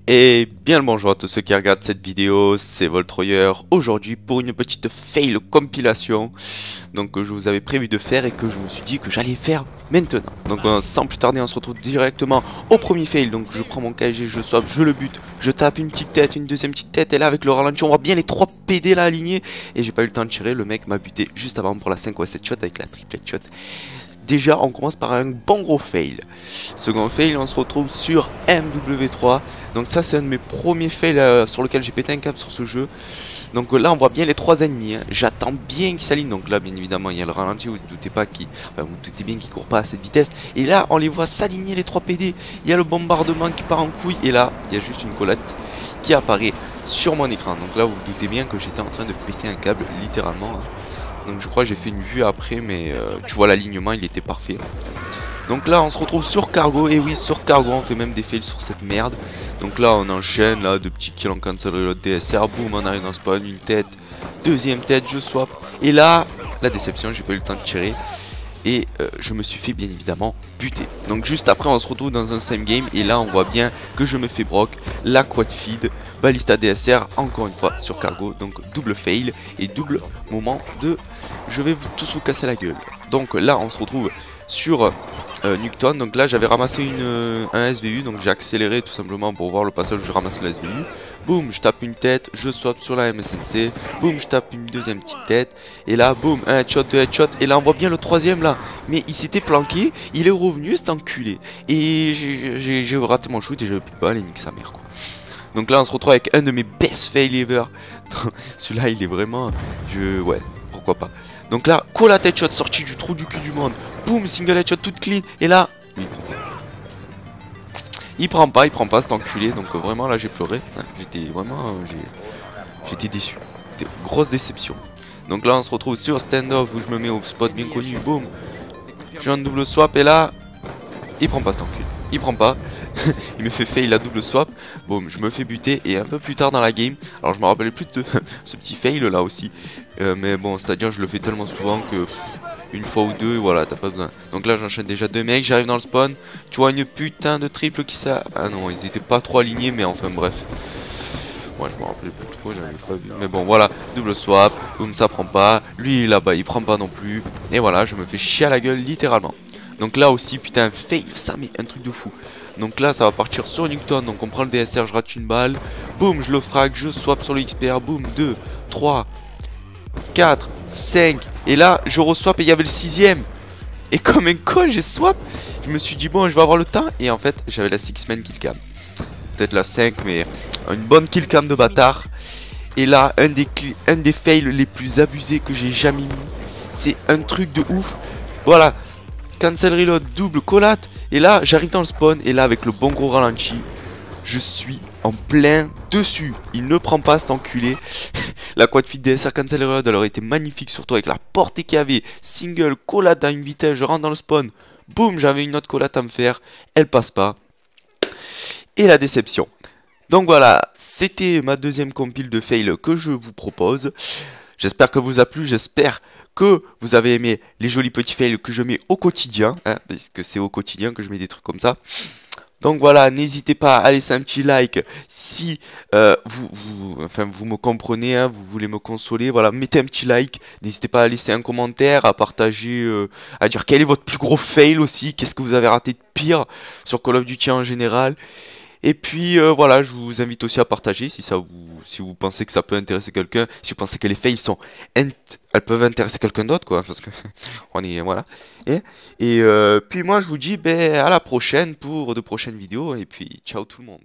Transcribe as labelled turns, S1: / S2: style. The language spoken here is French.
S1: Et bien le bonjour à tous ceux qui regardent cette vidéo, c'est Voltroyer aujourd'hui pour une petite fail compilation que je vous avais prévu de faire et que je me suis dit que j'allais faire maintenant. Donc sans plus tarder on se retrouve directement au premier fail. Donc je prends mon KG, je swap, je le bute, je tape une petite tête, une deuxième petite tête et là avec le ralenti on voit bien les 3 PD là alignés et j'ai pas eu le temps de tirer, le mec m'a buté juste avant pour la 5 ou 7 shot avec la triplette shot. Déjà on commence par un bon gros fail. Second fail, on se retrouve sur MW3. Donc ça c'est un de mes premiers fails sur lequel j'ai pété un câble sur ce jeu. Donc là on voit bien les 3 ennemis, hein. J'attends bien qu'ils s'alignent. Donc là bien évidemment il y a le ralenti, vous ne doutez pas qu'il... Enfin vous doutez bien qu'il court pas à cette vitesse. Et là on les voit s'aligner les 3 PD. Il y a le bombardement qui part en couille. Et là il y a juste une collette qui apparaît sur mon écran. Donc là vous vous doutez bien que j'étais en train de péter un câble littéralement, hein. Donc je crois que j'ai fait une vue après, mais tu vois l'alignement il était parfait. Donc là on se retrouve sur Cargo, et oui sur Cargo on fait même des fails sur cette merde. Donc là on enchaîne là de petits kills en cancel reload DSR, boum on arrive dans spawn, une tête, deuxième tête, je swap. Et là la déception, j'ai pas eu le temps de tirer. Et je me suis fait bien évidemment buter. Donc juste après on se retrouve dans un same game. Et là on voit bien que je me fais broc. La quad feed, Ballista DSR encore une fois sur Cargo. Donc double fail et double moment de je vais tous vous casser la gueule. Donc là on se retrouve sur Nuketown. Donc là j'avais ramassé un SVU. Donc j'ai accéléré tout simplement pour voir le passage où je ramasse le SVU. Boum, je tape une tête, je swap sur la MSNC. Boum, je tape une deuxième petite tête. Et là, boum, un headshot, deux headshots. Et là, on voit bien le troisième là. Mais il s'était planqué, il est revenu, cet enculé. Et j'ai raté mon shoot et j'avais plus de balles et nique sa mère quoi. Donc là, on se retrouve avec un de mes best fail ever. Celui-là, il est vraiment... Ouais, pourquoi pas. Donc là, cola headshot sorti du trou du cul du monde. Boum, single headshot toute clean. Et là, il prend pas cet enculé, donc vraiment là j'ai pleuré, j'étais vraiment, j'étais déçu, c'était grosse déception. Donc là on se retrouve sur stand-off où je me mets au spot bien connu, boum, je fais un double swap et là, il prend pas cet enculé, il prend pas, il me fait fail la double swap, boum, je me fais buter et un peu plus tard dans la game, alors je me rappelais plus de ce petit fail là aussi, mais bon, c'est-à-dire je le fais tellement souvent que... Une fois ou deux, voilà, t'as pas besoin. Donc là, j'enchaîne déjà 2 mecs, j'arrive dans le spawn. Tu vois une putain de triple qui ça. Ah non, ils étaient pas trop alignés, mais enfin bref. Moi, je me rappelais plus trop, j'avais pas vu. Mais bon, voilà, double swap. Boum, ça prend pas. Lui, là-bas, il prend pas non plus. Et voilà, je me fais chier à la gueule, littéralement. Donc là aussi, putain, fail, ça, mais un truc de fou. Donc là, ça va partir sur Nuketown. Donc on prend le DSR, je rate une balle. Boum, je le frag, je swap sur le XPR. Boum, 2, 3, 4, 5. Et là, je re-swap et il y avait le 6ème. Et comme un con, j'ai swap. Je me suis dit, bon, je vais avoir le temps. Et en fait, j'avais la 6-man killcam. Peut-être la 5, mais une bonne killcam de bâtard. Et là, un des fails les plus abusés que j'ai jamais mis. C'est un truc de ouf. Voilà. Cancel reload, double collate. Et là, j'arrive dans le spawn. Et là, avec le bon gros ralenti, je suis en plein dessus. Il ne prend pas cet enculé. La quad feed DSR cancel reload, elle aurait été magnifique, surtout avec la portée qu'il y avait. Single, collate à une vitesse, je rentre dans le spawn. Boum, j'avais une autre collate à me faire. Elle passe pas. Et la déception. Donc voilà, c'était ma deuxième compile de fail que je vous propose. J'espère que vous a plu, j'espère que vous avez aimé les jolis petits fails que je mets au quotidien, hein, parce que c'est au quotidien que je mets des trucs comme ça. Donc voilà, n'hésitez pas à laisser un petit like si vous me comprenez, hein, vous voulez me consoler. Voilà, mettez un petit like. N'hésitez pas à laisser un commentaire, à partager, à dire quel est votre plus gros fail aussi. Qu'est-ce que vous avez raté de pire sur Call of Duty en général. Et puis voilà, je vous invite aussi à partager si vous pensez que ça peut intéresser quelqu'un, si vous pensez que les fails elles peuvent intéresser quelqu'un d'autre quoi, parce que on est voilà. Et puis moi je vous dis à la prochaine pour de prochaines vidéos et puis ciao tout le monde.